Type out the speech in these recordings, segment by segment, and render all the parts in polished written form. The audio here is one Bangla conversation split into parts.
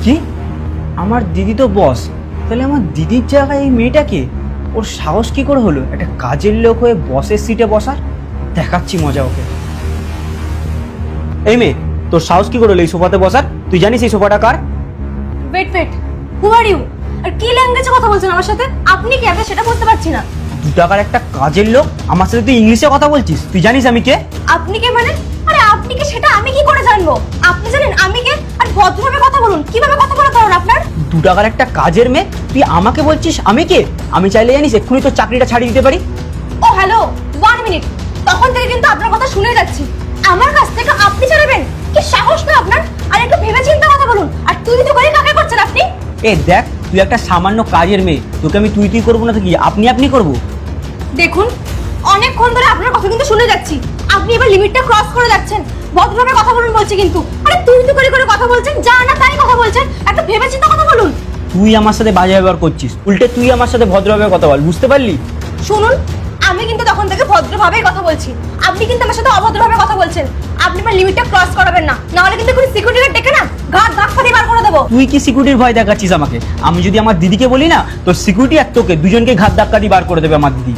কি? আমার দিদি তো বস, তাহলে আমার দিদির জায়গায় এই মেয়েটাকে? ওর সাহস কি করে হলো একটা কাজের লোক হয়ে বসের সিটে বসার? দেখাচ্ছি মজা ওকে। এই মেয়ে, তোর সাহস কি করে হলো এই সোফাতে বসার? তুই জানিস এই সোফাটা কার? Wait, who are you? আর কি ল্যাঙ্গুয়েজে কথা বলছেন আমার সাথে? আপনি কে? আমি সেটা বুঝতে পারছি না। 2 টাকার একটা কাজের লোক, আমার সাথে তুই ইংলিশে কথা বলছিস? তুই জানিস আমি কে? আপনি কে মানে? আরে আপনি কে সেটা আমি কি করে জানবো? আপনি জানেন আমি কে? আর ভদ্রভাবে কথা বলুন। কিভাবে কথা বলা কারণ আপনার? 2 টাকার একটা কাজের মেয়ে, তুই আমাকে বলছিস আমি কে? আমি চাইলে জানিস এক্ষুনি তোর চাকরিটা ছাড়িয়ে দিতে পারি। ও হ্যালো, 1 মিনিট। তখন থেকে কিন্তু আপনার কথা শুনে যাচ্ছি। আমার কাছ থেকে আপনি ছাড়বেন? কি সাহস না আপনার? আর একটু ভেবে চিন্তে কথা বলুন। আর তুই তো করে কাকে করছেন আপনি? এ দেখ, তুই একটা সামান্য কাজের মেয়ে, তোকে আমি তুই করবো না তো কি আপনি করবো? দেখুন, অনেকক্ষণ ধরে আপনার কথা কিন্তু শুনে যাচ্ছি। আপনি এবার লিমিটটা ক্রস করে যাচ্ছেন। ভদ্রভাবে কথা বলুন বলছি কিন্তু। আরে তুই করে কথা বলছেন, যা না তাই কথা বলছেন। একটা ভেবেচিন্তে কথা বলুন। তুই আমার সাথে বাজে ব্যবহার করছিস, উল্টে তুই আমার সাথে ভদ্রভাবে কথা বল, বুঝতে পারলি? শুনুন, আমি কিন্তু তখন থেকে ভদ্রভাবেই কথা বলছি। আপনি কিন্তু আমার সাথে অভদ্রভাবে কথা বলছেন। আপনি আমার লিমিটটা ক্রস করাবেন না, নাহলে কিন্তু কোনো সিকিউরিটি গার্ড ডেকে না ঘাট ধাক ফাটি বার করে দেবো। তুই কি সিকিউরিটির ভয় দেখাচ্ছিস আমাকে? আমি যদি আমার দিদিকে বলি না, তোর সিকিউরিটি আর তোকে দুজনকে ঘাত ধাক্কা দিয়ে বার করে দেবে আমার দিদি।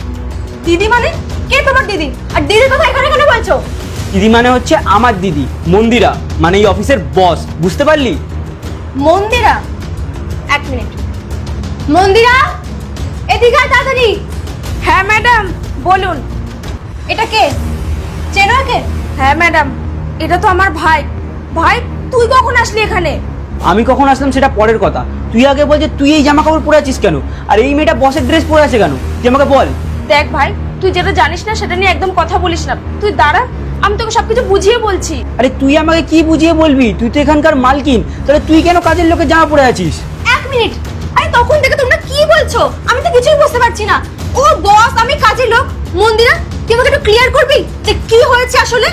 দিদি মানে? কে তোমার দিদি? আর দিদির কথা এখানে কেন বলছো? দিদি মানে হচ্ছে আমার দিদি মন্দিরা, মানে এই অফিসের বস, বুঝতে পারলি? মন্দিরা? 1 মিনিট। মন্দিরা, এদিকে আয় তাড়াতাড়ি। হ্যাঁ ম্যাডাম, বলুন। এটা কে? চেনো একে? হ্যাঁ ম্যাডাম, এটা তো আমার ভাই। ভাই, তুই কখন আসলি এখানে? আমি কখন আসলাম সেটা পরের কথা, তুই আগে বল যে তুই এই জামা কাপড় পরে আছিস কেন, আর এই মেয়েটা বসের ড্রেস পরে আছে কেন? তুই আমাকে বল। দেখ ভাই, তুই যেটা জানিস না সেটা নিয়ে একদম কথা বলিস না। তুই দাঁড়া, আমি তোকে সবকিছু বুঝিয়ে বলছি। আরে তুই আমাকে কি বুঝিয়ে বলবি? তুই তো এখানকার মালকিন, তাহলে তুই কেন কাজের লোকের জামা পরে আছিস? 1 মিনিট। আরে তখন থেকে তোমরা কি বলছো? আমি তো কিছুই বুঝতে পারছি না। ও বস, আমি কাজের লোক। মন্দিরা, তুই আমাকে একটু ক্লিয়ার করবি যে কি হয়েছে আসলে?